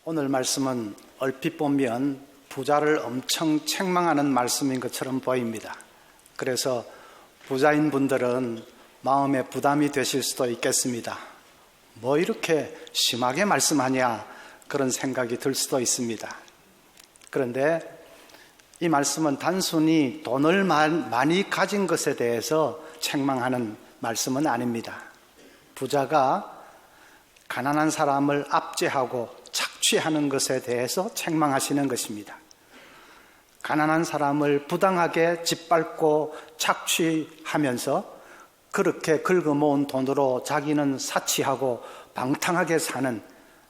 오늘 말씀은 얼핏 보면 부자를 엄청 책망하는 말씀인 것처럼 보입니다. 그래서 부자인 분들은 마음에 부담이 되실 수도 있겠습니다. 뭐 이렇게 심하게 말씀하냐 그런 생각이 들 수도 있습니다. 그런데 이 말씀은 단순히 돈을 많이 가진 것에 대해서 책망하는 말씀은 아닙니다. 부자가 가난한 사람을 압제하고 착취하는 것에 대해서 책망하시는 것입니다. 가난한 사람을 부당하게 짓밟고 착취하면서 그렇게 긁어모은 돈으로 자기는 사치하고 방탕하게 사는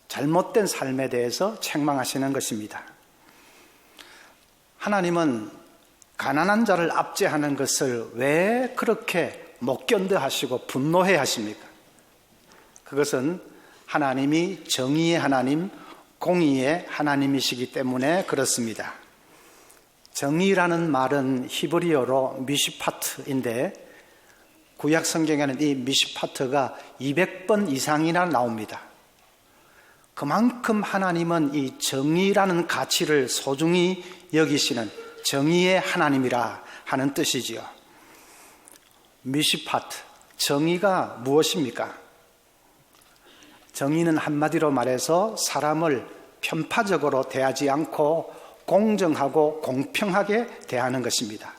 잘못된 삶에 대해서 책망하시는 것입니다. 하나님은 가난한 자를 압제하는 것을 왜 그렇게 못 견뎌 하시고 분노해 하십니까? 그것은 하나님이 정의의 하나님, 공의의 하나님이시기 때문에 그렇습니다. 정의라는 말은 히브리어로 미시파트인데 구약 성경에는 이 미시파트가 200번 이상이나 나옵니다. 그만큼 하나님은 이 정의라는 가치를 소중히 여기시는 정의의 하나님이라 하는 뜻이지요. 미시파트, 정의가 무엇입니까? 정의는 한마디로 말해서 사람을 편파적으로 대하지 않고 공정하고 공평하게 대하는 것입니다.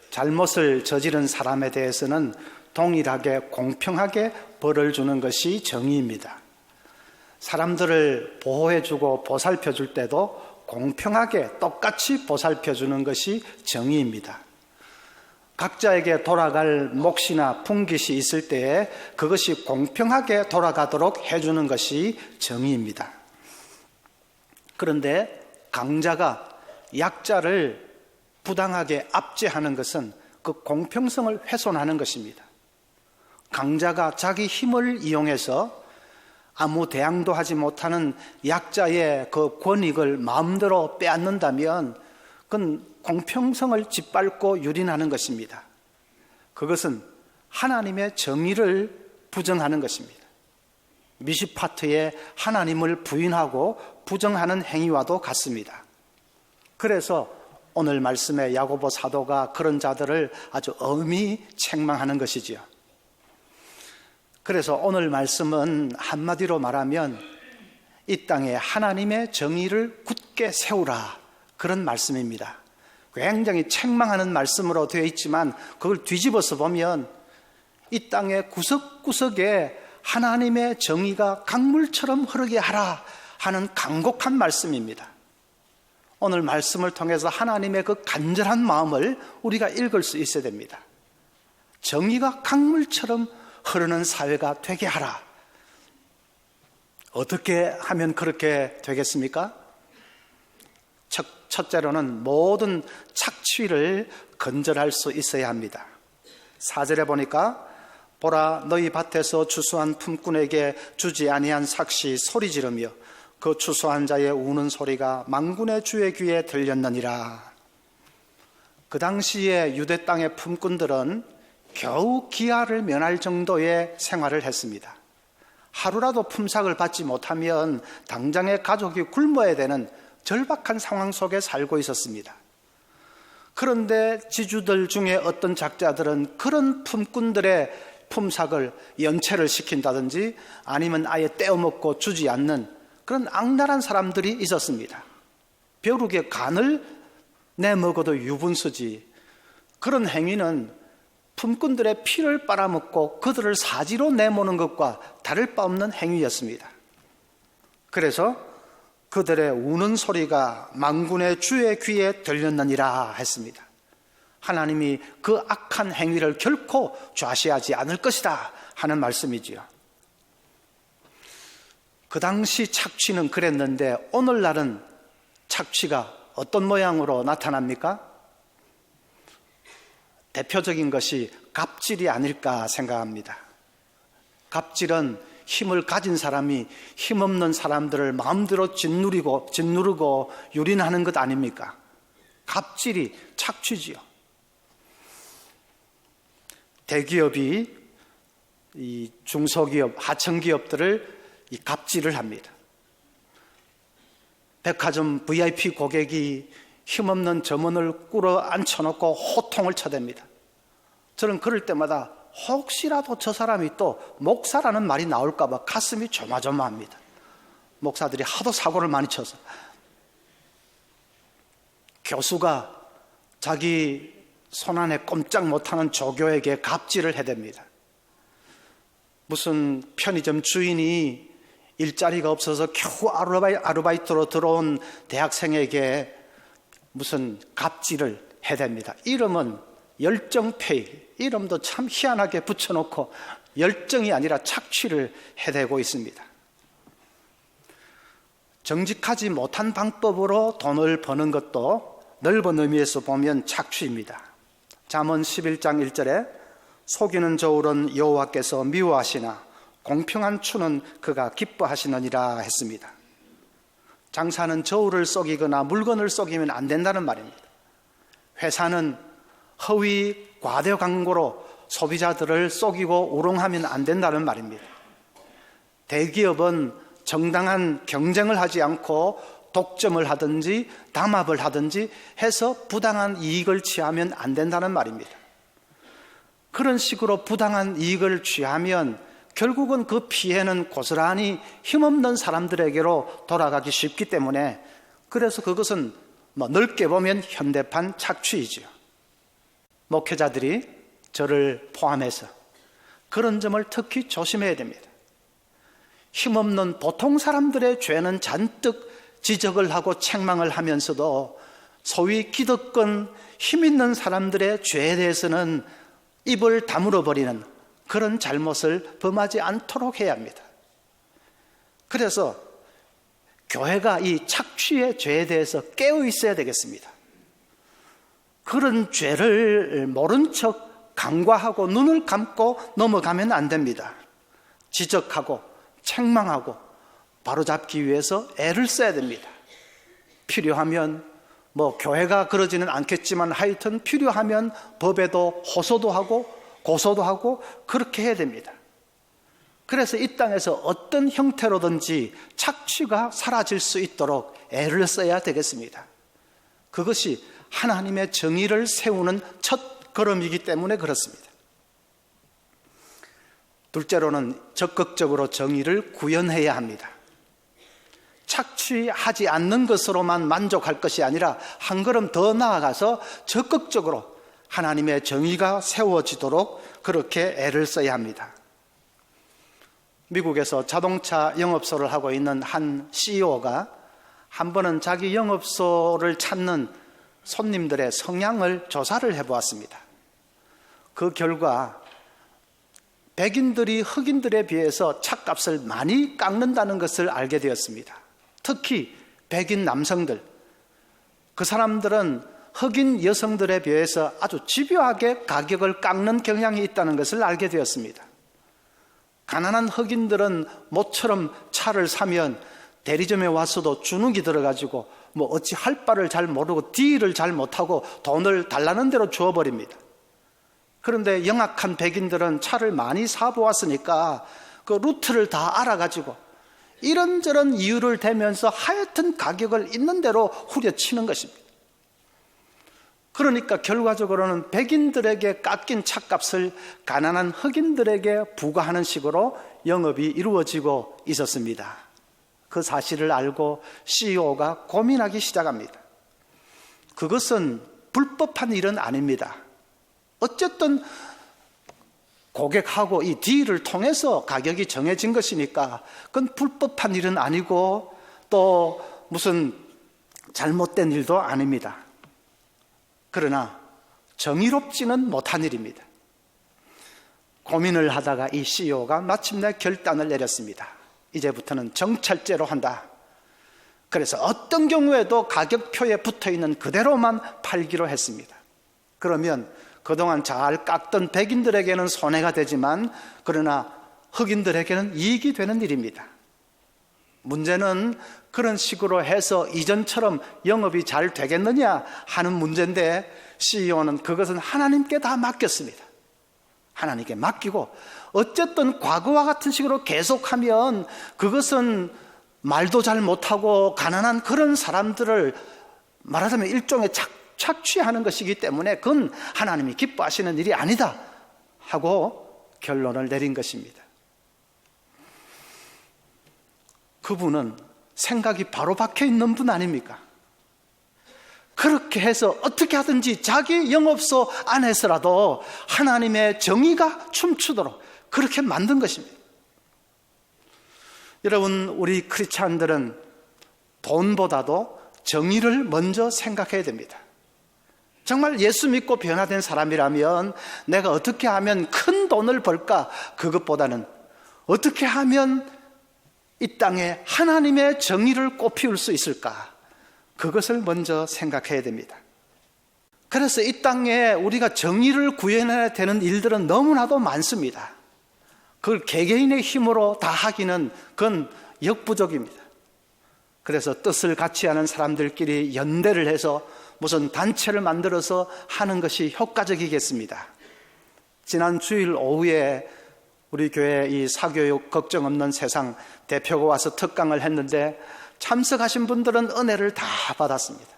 잘못을 저지른 사람에 대해서는 동일하게 공평하게 벌을 주는 것이 정의입니다. 사람들을 보호해주고 보살펴줄 때도 공평하게 똑같이 보살펴주는 것이 정의입니다. 각자에게 돌아갈 몫이나 품깃이 있을 때에 그것이 공평하게 돌아가도록 해주는 것이 정의입니다. 그런데 강자가 약자를 부당하게 압제하는 것은 그 공평성을 훼손하는 것입니다. 강자가 자기 힘을 이용해서 아무 대항도 하지 못하는 약자의 그 권익을 마음대로 빼앗는다면 그건 공평성을 짓밟고 유린하는 것입니다. 그것은 하나님의 정의를 부정하는 것입니다. 미시파트에 하나님을 부인하고 부정하는 행위와도 같습니다. 그래서 오늘 말씀에 야고보 사도가 그런 자들을 아주 엄히 책망하는 것이지요. 그래서 오늘 말씀은 한마디로 말하면 이 땅에 하나님의 정의를 굳게 세우라 그런 말씀입니다. 굉장히 책망하는 말씀으로 되어 있지만 그걸 뒤집어서 보면 이 땅의 구석구석에 하나님의 정의가 강물처럼 흐르게 하라 하는 간곡한 말씀입니다. 오늘 말씀을 통해서 하나님의 그 간절한 마음을 우리가 읽을 수 있어야 됩니다. 정의가 강물처럼 흐르는 사회가 되게 하라. 어떻게 하면 그렇게 되겠습니까? 첫째로는 모든 착취를 건절할 수 있어야 합니다. 4절에 보니까 보라 너희 밭에서 추수한 품꾼에게 주지 아니한 삭시 소리 지르며 그 추수한 자의 우는 소리가 만군의 주의 귀에 들렸느니라. 그 당시에 유대 땅의 품꾼들은 겨우 기아를 면할 정도의 생활을 했습니다. 하루라도 품삯을 받지 못하면 당장의 가족이 굶어야 되는 절박한 상황 속에 살고 있었습니다. 그런데 지주들 중에 어떤 작자들은 그런 품꾼들의 품삯을 연체를 시킨다든지 아니면 아예 떼어먹고 주지 않는 그런 악랄한 사람들이 있었습니다. 벼룩의 간을 내먹어도 유분수지. 그런 행위는 품꾼들의 피를 빨아먹고 그들을 사지로 내모는 것과 다를 바 없는 행위였습니다. 그래서 그들의 우는 소리가 만군의 주의 귀에 들렸느니라 했습니다. 하나님이 그 악한 행위를 결코 좌시하지 않을 것이다 하는 말씀이지요. 그 당시 착취는 그랬는데 오늘날은 착취가 어떤 모양으로 나타납니까? 대표적인 것이 갑질이 아닐까 생각합니다. 갑질은 힘을 가진 사람이 힘없는 사람들을 마음대로 짓누르고 유린하는 것 아닙니까? 갑질이 착취지요. 대기업이 이 중소기업, 하청기업들을 이 갑질을 합니다. 백화점 VIP 고객이 힘없는 점원을 꿇어 앉혀놓고 호통을 쳐댑니다. 저는 그럴 때마다 혹시라도 저 사람이 또 목사라는 말이 나올까 봐 가슴이 조마조마합니다. 목사들이 하도 사고를 많이 쳐서. 교수가 자기 손안에 꼼짝 못하는 조교에게 갑질을 해댑니다. 무슨 편의점 주인이 일자리가 없어서 겨우 아르바이트로 들어온 대학생에게 무슨 갑질을 해댑니다. 이름은 열정페이, 이름도 참 희한하게 붙여놓고 열정이 아니라 착취를 해대고 있습니다. 정직하지 못한 방법으로 돈을 버는 것도 넓은 의미에서 보면 착취입니다. 잠언 11장 1절에 속이는 저울은 여호와께서 미워하시나 공평한 추는 그가 기뻐하시느니라 했습니다. 장사는 저울을 속이거나 물건을 속이면 안 된다는 말입니다. 회사는 허위 과대 광고로 소비자들을 속이고 우롱하면 안 된다는 말입니다. 대기업은 정당한 경쟁을 하지 않고 독점을 하든지 담합을 하든지 해서 부당한 이익을 취하면 안 된다는 말입니다. 그런 식으로 부당한 이익을 취하면 결국은 그 피해는 고스란히 힘없는 사람들에게로 돌아가기 쉽기 때문에, 그래서 그것은 넓게 보면 현대판 착취이죠. 목회자들이 저를 포함해서 그런 점을 특히 조심해야 됩니다. 힘없는 보통 사람들의 죄는 잔뜩 지적을 하고 책망을 하면서도 소위 기득권 힘 있는 사람들의 죄에 대해서는 입을 다물어 버리는 그런 잘못을 범하지 않도록 해야 합니다. 그래서 교회가 이 착취의 죄에 대해서 깨어 있어야 되겠습니다. 그런 죄를 모른 척 간과하고 눈을 감고 넘어가면 안 됩니다. 지적하고 책망하고 바로잡기 위해서 애를 써야 됩니다. 필요하면 교회가 그러지는 않겠지만 하여튼 필요하면 법에도 호소도 하고 고소도 하고 그렇게 해야 됩니다. 그래서 이 땅에서 어떤 형태로든지 착취가 사라질 수 있도록 애를 써야 되겠습니다. 그것이 하나님의 정의를 세우는 첫 걸음이기 때문에 그렇습니다. 둘째로는 적극적으로 정의를 구현해야 합니다. 착취하지 않는 것으로만 만족할 것이 아니라 한 걸음 더 나아가서 적극적으로 하나님의 정의가 세워지도록 그렇게 애를 써야 합니다. 미국에서 자동차 영업소를 하고 있는 한 CEO가 한 번은 자기 영업소를 찾는 손님들의 성향을 조사를 해보았습니다. 그 결과 백인들이 흑인들에 비해서 차값을 많이 깎는다는 것을 알게 되었습니다. 특히 백인 남성들, 그 사람들은 흑인 여성들에 비해서 아주 집요하게 가격을 깎는 경향이 있다는 것을 알게 되었습니다. 가난한 흑인들은 모처럼 차를 사면 대리점에 와서도 주눅이 들어가지고 어찌 할 바를 잘 모르고 딜을 잘 못하고 돈을 달라는 대로 주어버립니다. 그런데 영악한 백인들은 차를 많이 사보았으니까 그 루트를 다 알아가지고 이런저런 이유를 대면서 하여튼 가격을 있는 대로 후려치는 것입니다. 그러니까 결과적으로는 백인들에게 깎인 차값을 가난한 흑인들에게 부과하는 식으로 영업이 이루어지고 있었습니다. 그 사실을 알고 CEO가 고민하기 시작합니다. 그것은 불법한 일은 아닙니다. 어쨌든 고객하고 이 딜을 통해서 가격이 정해진 것이니까 그건 불법한 일은 아니고 또 무슨 잘못된 일도 아닙니다. 그러나 정의롭지는 못한 일입니다. 고민을 하다가 이 CEO가 마침내 결단을 내렸습니다. 이제부터는 정찰제로 한다. 그래서 어떤 경우에도 가격표에 붙어있는 그대로만 팔기로 했습니다. 그러면 그동안 잘 깎던 백인들에게는 손해가 되지만 그러나 흑인들에게는 이익이 되는 일입니다. 문제는 그런 식으로 해서 이전처럼 영업이 잘 되겠느냐 하는 문제인데 CEO는 그것은 하나님께 다 맡겼습니다. 하나님께 맡기고 어쨌든 과거와 같은 식으로 계속하면 그것은 말도 잘 못하고 가난한 그런 사람들을 말하자면 일종의 착취하는 것이기 때문에 그건 하나님이 기뻐하시는 일이 아니다 하고 결론을 내린 것입니다. 그분은 생각이 바로 박혀 있는 분 아닙니까? 그렇게 해서 어떻게 하든지 자기 영업소 안에서라도 하나님의 정의가 춤추도록 그렇게 만든 것입니다. 여러분, 우리 크리스찬들은 돈보다도 정의를 먼저 생각해야 됩니다. 정말 예수 믿고 변화된 사람이라면 내가 어떻게 하면 큰 돈을 벌까? 그것보다는 어떻게 하면 이 땅에 하나님의 정의를 꽃피울 수 있을까? 그것을 먼저 생각해야 됩니다. 그래서 이 땅에 우리가 정의를 구현해야 되는 일들은 너무나도 많습니다. 그걸 개개인의 힘으로 다 하기는 그건 역부족입니다. 그래서 뜻을 같이 하는 사람들끼리 연대를 해서 무슨 단체를 만들어서 하는 것이 효과적이겠습니다. 지난 주일 오후에 우리 교회 이 사교육 걱정 없는 세상 대표가 와서 특강을 했는데 참석하신 분들은 은혜를 다 받았습니다.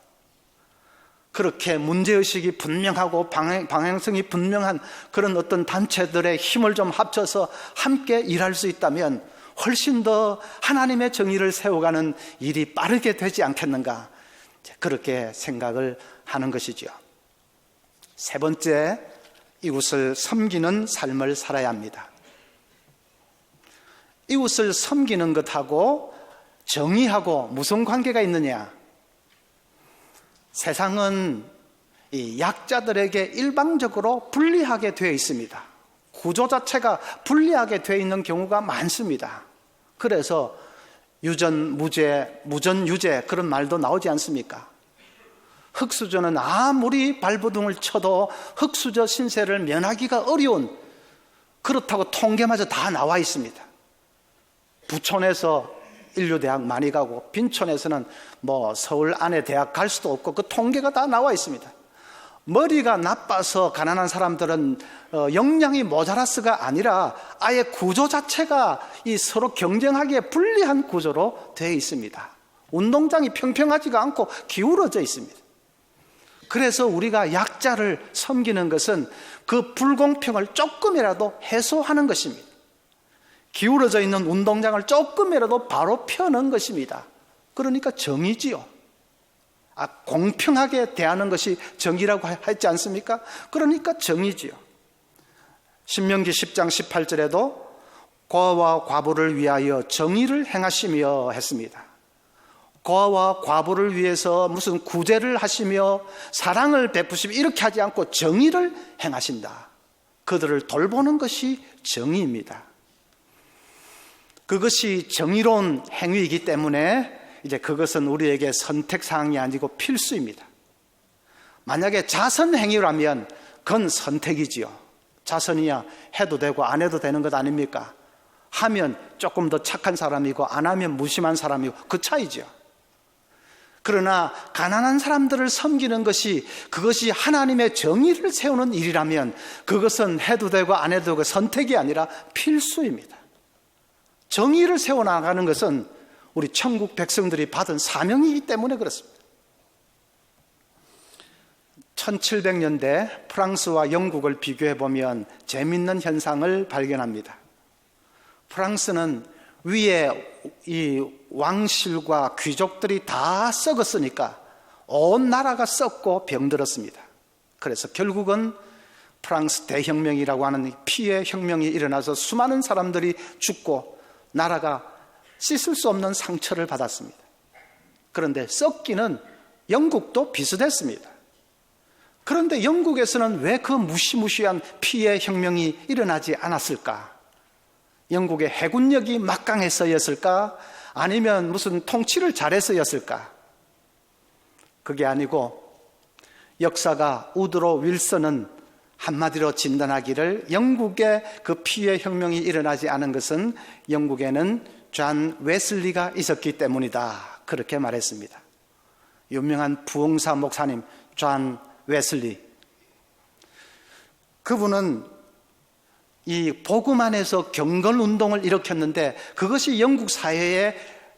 그렇게 문제의식이 분명하고 방향성이 분명한 그런 어떤 단체들의 힘을 좀 합쳐서 함께 일할 수 있다면 훨씬 더 하나님의 정의를 세워가는 일이 빠르게 되지 않겠는가, 그렇게 생각을 하는 것이죠. 세 번째, 이웃을 섬기는 삶을 살아야 합니다. 이웃을 섬기는 것하고 정의하고 무슨 관계가 있느냐? 세상은 이 약자들에게 일방적으로 불리하게 되어 있습니다. 구조 자체가 불리하게 되어 있는 경우가 많습니다. 그래서 유전무죄, 무전유죄 그런 말도 나오지 않습니까? 흙수저는 아무리 발버둥을 쳐도 흙수저 신세를 면하기가 어려운, 그렇다고 통계마저 다 나와 있습니다. 부촌에서 인류대학 많이 가고 빈촌에서는 서울 안에 대학 갈 수도 없고 그 통계가 다 나와 있습니다. 머리가 나빠서 가난한 사람들은 역량이 모자라서가 아니라 아예 구조 자체가 이 서로 경쟁하기에 불리한 구조로 되어 있습니다. 운동장이 평평하지가 않고 기울어져 있습니다. 그래서 우리가 약자를 섬기는 것은 그 불공평을 조금이라도 해소하는 것입니다. 기울어져 있는 운동장을 조금이라도 바로 펴는 것입니다. 그러니까 정의지요. 공평하게 대하는 것이 정의라고 했지 않습니까? 그러니까 정의지요. 신명기 10장 18절에도 고아와 과부를 위하여 정의를 행하시며 했습니다. 고아와 과부를 위해서 무슨 구제를 하시며 사랑을 베푸시며 이렇게 하지 않고 정의를 행하신다. 그들을 돌보는 것이 정의입니다. 그것이 정의로운 행위이기 때문에 이제 그것은 우리에게 선택사항이 아니고 필수입니다. 만약에 자선 행위라면 그건 선택이지요. 자선이야 해도 되고 안 해도 되는 것 아닙니까? 하면 조금 더 착한 사람이고 안 하면 무심한 사람이고 그 차이죠. 그러나 가난한 사람들을 섬기는 것이, 그것이 하나님의 정의를 세우는 일이라면 그것은 해도 되고 안 해도 되고 선택이 아니라 필수입니다. 정의를 세워나가는 것은 우리 천국 백성들이 받은 사명이기 때문에 그렇습니다. 1700년대 프랑스와 영국을 비교해보면 재미있는 현상을 발견합니다. 프랑스는 위에 이 왕실과 귀족들이 다 썩었으니까 온 나라가 썩고 병들었습니다. 그래서 결국은 프랑스 대혁명이라고 하는 피해 혁명이 일어나서 수많은 사람들이 죽고 나라가 씻을 수 없는 상처를 받았습니다. 그런데 썩기는 영국도 비슷했습니다. 그런데 영국에서는 왜 그 무시무시한 피해 혁명이 일어나지 않았을까? 영국의 해군력이 막강해서였을까? 아니면 무슨 통치를 잘해서였을까? 그게 아니고 역사가 우드로 윌슨은 한마디로 진단하기를 영국의 그 피해 혁명이 일어나지 않은 것은 영국에는 존 웨슬리가 있었기 때문이다, 그렇게 말했습니다. 유명한 부흥사 목사님 존 웨슬리, 그분은 이 복음 안에서 경건운동을 일으켰는데 그것이 영국 사회에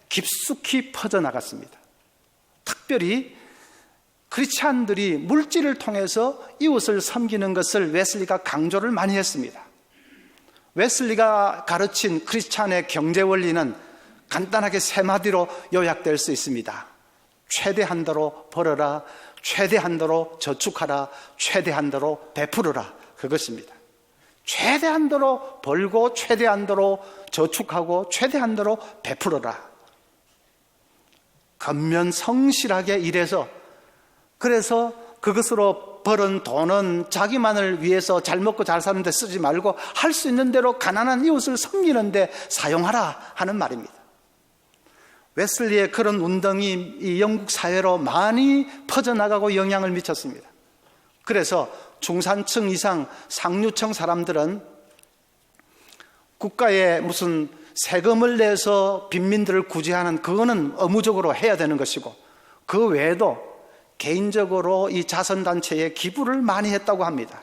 깊숙이 퍼져나갔습니다. 특별히 크리스찬들이 물질을 통해서 이웃을 섬기는 것을 웨슬리가 강조를 많이 했습니다. 웨슬리가 가르친 크리스찬의 경제 원리는 간단하게 세 마디로 요약될 수 있습니다. 최대한도로 벌어라, 최대한도로 저축하라, 최대한도로 베풀어라. 그것입니다. 최대한도로 벌고 최대한도로 저축하고 최대한도로 베풀어라. 겉면 성실하게 일해서, 그래서 그것으로 벌은 돈은 자기만을 위해서 잘 먹고 잘 사는 데 쓰지 말고 할 수 있는 대로 가난한 이웃을 섬기는 데 사용하라 하는 말입니다. 웨슬리의 그런 운동이 이 영국 사회로 많이 퍼져나가고 영향을 미쳤습니다. 그래서 중산층 이상 상류층 사람들은 국가에 무슨 세금을 내서 빈민들을 구제하는 그거는 의무적으로 해야 되는 것이고, 그 외에도 개인적으로 이 자선단체에 기부를 많이 했다고 합니다.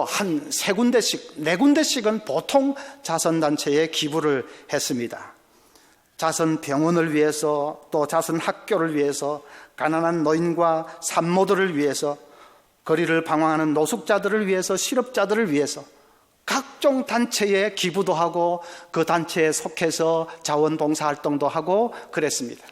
한 3군데씩, 4군데씩은 보통 자선단체에 기부를 했습니다. 자선병원을 위해서, 또 자선학교를 위해서, 가난한 노인과 산모들을 위해서, 거리를 방황하는 노숙자들을 위해서, 실업자들을 위해서 각종 단체에 기부도 하고 그 단체에 속해서 자원봉사활동도 하고 그랬습니다.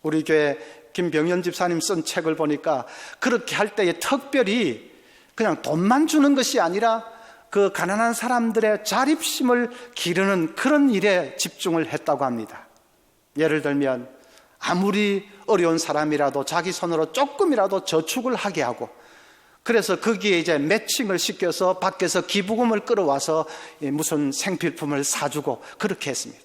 우리 교회 김병현 집사님 쓴 책을 보니까 그렇게 할 때에 특별히 그냥 돈만 주는 것이 아니라 그 가난한 사람들의 자립심을 기르는 그런 일에 집중을 했다고 합니다. 예를 들면 아무리 어려운 사람이라도 자기 손으로 조금이라도 저축을 하게 하고, 그래서 거기에 이제 매칭을 시켜서 밖에서 기부금을 끌어와서 무슨 생필품을 사주고 그렇게 했습니다.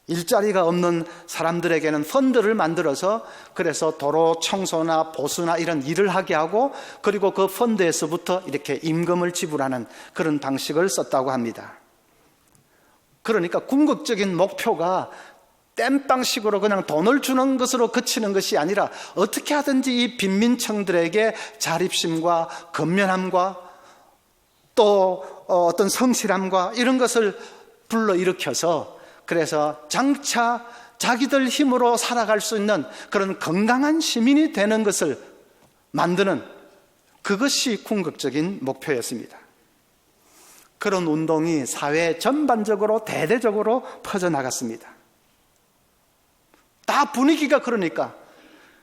일자리가 없는 사람들에게는 펀드를 만들어서 그래서 도로 청소나 보수나 이런 일을 하게 하고, 그리고 그 펀드에서부터 이렇게 임금을 지불하는 그런 방식을 썼다고 합니다. 그러니까 궁극적인 목표가 땜빵식으로 그냥 돈을 주는 것으로 그치는 것이 아니라 어떻게 하든지 이 빈민층들에게 자립심과 근면함과 또 어떤 성실함과 이런 것을 불러일으켜서, 그래서 장차 자기들 힘으로 살아갈 수 있는 그런 건강한 시민이 되는 것을 만드는, 그것이 궁극적인 목표였습니다. 그런 운동이 사회 전반적으로 대대적으로 퍼져나갔습니다. 다 분위기가 그러니까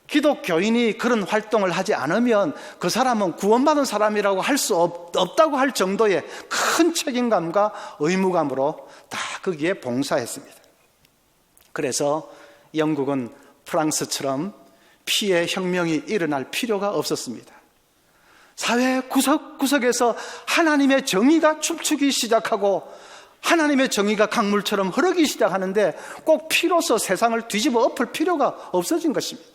기독교인이 그런 활동을 하지 않으면 그 사람은 구원받은 사람이라고 할 수 없다고 할 정도의 큰 책임감과 의무감으로 다 거기에 봉사했습니다. 그래서 영국은 프랑스처럼 피해 혁명이 일어날 필요가 없었습니다. 사회 구석구석에서 하나님의 정의가 춤추기 시작하고 하나님의 정의가 강물처럼 흐르기 시작하는데 꼭 피로서 세상을 뒤집어 엎을 필요가 없어진 것입니다.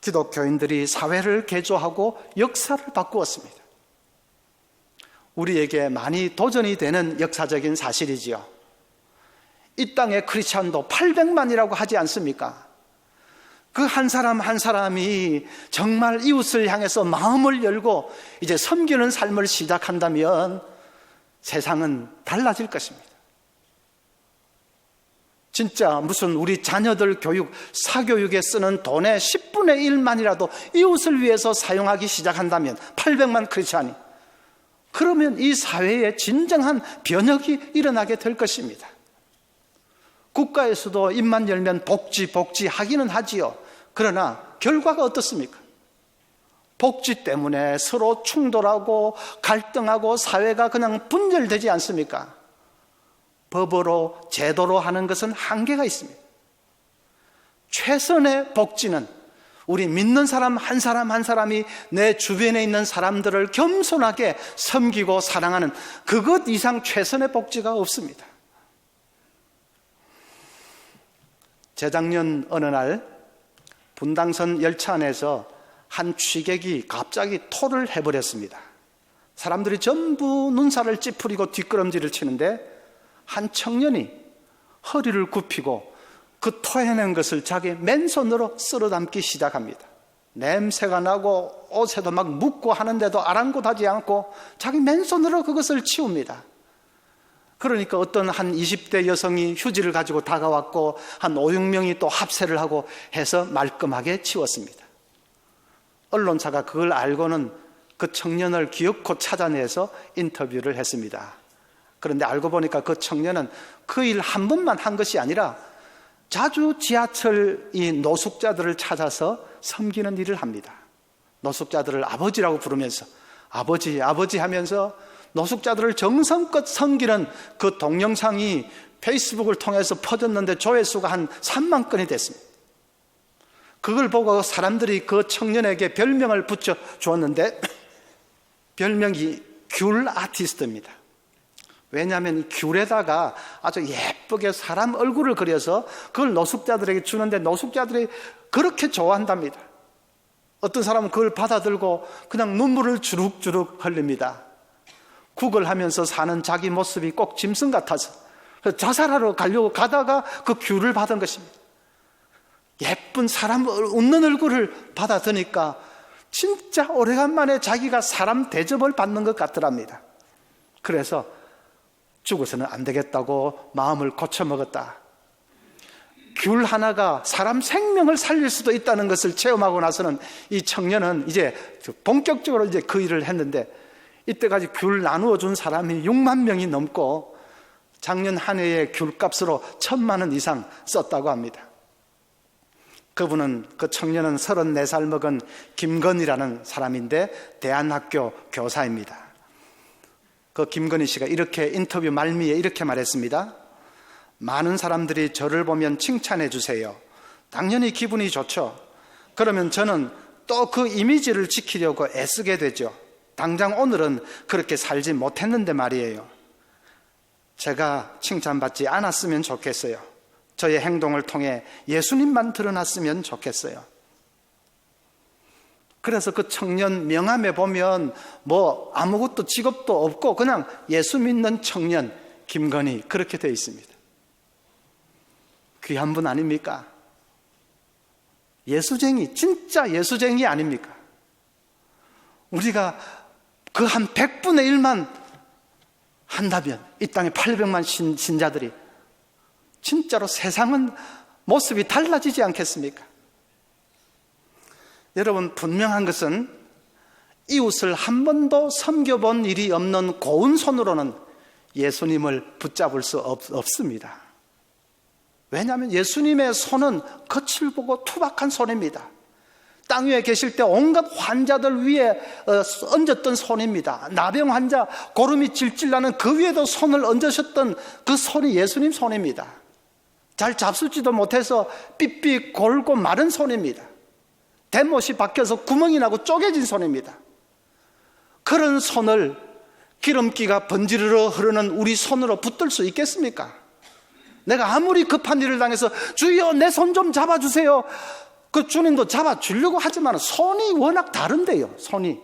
기독교인들이 사회를 개조하고 역사를 바꾸었습니다. 우리에게 많이 도전이 되는 역사적인 사실이지요. 이 땅의 크리스찬도 800만이라고 하지 않습니까? 그 한 사람 한 사람이 정말 이웃을 향해서 마음을 열고 이제 섬기는 삶을 시작한다면 세상은 달라질 것입니다. 진짜 무슨 우리 자녀들 교육, 사교육에 쓰는 돈의 10분의 1만이라도 이웃을 위해서 사용하기 시작한다면 800만 크리스찬이, 그러면 이 사회에 진정한 변혁이 일어나게 될 것입니다. 국가에서도 입만 열면 복지 하기는 하지요. 그러나 결과가 어떻습니까? 복지 때문에 서로 충돌하고 갈등하고 사회가 그냥 분열되지 않습니까? 법으로 제도로 하는 것은 한계가 있습니다. 최선의 복지는 우리 믿는 사람 한 사람이 내 주변에 있는 사람들을 겸손하게 섬기고 사랑하는 그것 이상 최선의 복지가 없습니다. 재작년 어느 날 분당선 열차 안에서 한 취객이 갑자기 토를 해버렸습니다. 사람들이 전부 눈살을 찌푸리고 뒷걸음질을 치는데 한 청년이 허리를 굽히고 그 토해낸 것을 자기 맨손으로 쓸어담기 시작합니다. 냄새가 나고 옷에도 막 묻고 하는데도 아랑곳하지 않고 자기 맨손으로 그것을 치웁니다. 그러니까 어떤 한 20대 여성이 휴지를 가지고 다가왔고 한 5, 6명이 또 합세를 하고 해서 말끔하게 치웠습니다. 언론사가 그걸 알고는 그 청년을 기어코 찾아내서 인터뷰를 했습니다. 그런데 알고 보니까 그 청년은 그 일 한 번만 한 것이 아니라 자주 지하철 이 노숙자들을 찾아서 섬기는 일을 합니다. 노숙자들을 아버지라고 부르면서 아버지 하면서 노숙자들을 정성껏 섬기는 그 동영상이 페이스북을 통해서 퍼졌는데 조회수가 한 3만 건이 됐습니다. 그걸 보고 사람들이 그 청년에게 별명을 붙여 주었는데 별명이 귤 아티스트입니다. 왜냐하면 귤에다가 아주 예쁘게 사람 얼굴을 그려서 그걸 노숙자들에게 주는데 노숙자들이 그렇게 좋아한답니다. 어떤 사람은 그걸 받아들고 그냥 눈물을 주룩주룩 흘립니다. 구걸하면서 사는 자기 모습이 꼭 짐승 같아서 자살하러 가려고 가다가 그 귤을 받은 것입니다. 예쁜 사람 웃는 얼굴을 받아드니까 진짜 오래간만에 자기가 사람 대접을 받는 것 같더랍니다. 그래서 죽어서는 안 되겠다고 마음을 고쳐먹었다. 귤 하나가 사람 생명을 살릴 수도 있다는 것을 체험하고 나서는 이 청년은 이제 본격적으로 이제 그 일을 했는데 이때까지 귤 나누어 준 사람이 6만 명이 넘고 작년 한 해의 귤값으로 1,000만 원 이상 썼다고 합니다. 그 청년은 34살 먹은 김건희라는 사람인데 대안학교 교사입니다. 그 김건희 씨가 이렇게 인터뷰 말미에 이렇게 말했습니다. 많은 사람들이 저를 보면 칭찬해 주세요. 당연히 기분이 좋죠. 그러면 저는 또 그 이미지를 지키려고 애쓰게 되죠. 당장 오늘은 그렇게 살지 못했는데 말이에요. 제가 칭찬받지 않았으면 좋겠어요. 저의 행동을 통해 예수님만 드러났으면 좋겠어요. 그래서 그 청년 명함에 보면 뭐 아무것도 직업도 없고 그냥 예수 믿는 청년 김건희 그렇게 되어 있습니다. 귀한 분 아닙니까? 예수쟁이, 진짜 예수쟁이 아닙니까? 우리가 그 한 100분의 1만 한다면 이 땅에 800만 신자들이 진짜로 세상은 모습이 달라지지 않겠습니까? 여러분, 분명한 것은 이웃을 한 번도 섬겨본 일이 없는 고운 손으로는 예수님을 붙잡을 수 없습니다. 왜냐하면 예수님의 손은 거칠고 투박한 손입니다. 땅 위에 계실 때 온갖 환자들 위에 얹었던 손입니다. 나병 환자 고름이 질질 나는 그 위에도 손을 얹으셨던 그 손이 예수님 손입니다. 잘 잡수지도 못해서 삐삐 골고 마른 손입니다. 대못이 박혀서 구멍이 나고 쪼개진 손입니다. 그런 손을 기름기가 번지르르 흐르는 우리 손으로 붙들 수 있겠습니까? 내가 아무리 급한 일을 당해서 주여 내 손 좀 잡아주세요. 그 주님도 잡아주려고 하지만 손이 워낙 다른데요. 손이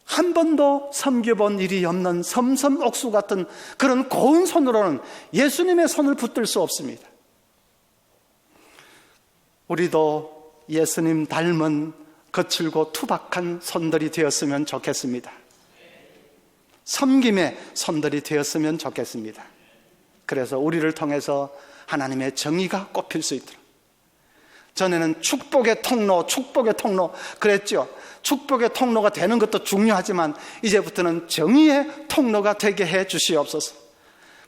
한 번도 섬겨본 일이 없는 섬섬옥수 같은 그런 고운 손으로는 예수님의 손을 붙들 수 없습니다. 우리도 예수님 닮은 거칠고 투박한 손들이 되었으면 좋겠습니다. 섬김의 손들이 되었으면 좋겠습니다. 그래서 우리를 통해서 하나님의 정의가 꼽힐 수 있도록. 전에는 축복의 통로 그랬죠. 축복의 통로가 되는 것도 중요하지만 이제부터는 정의의 통로가 되게 해 주시옵소서.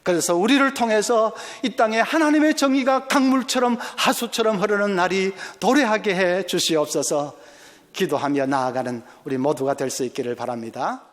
그래서 우리를 통해서 이 땅에 하나님의 정의가 강물처럼 하수처럼 흐르는 날이 도래하게 해 주시옵소서. 기도하며 나아가는 우리 모두가 될 수 있기를 바랍니다.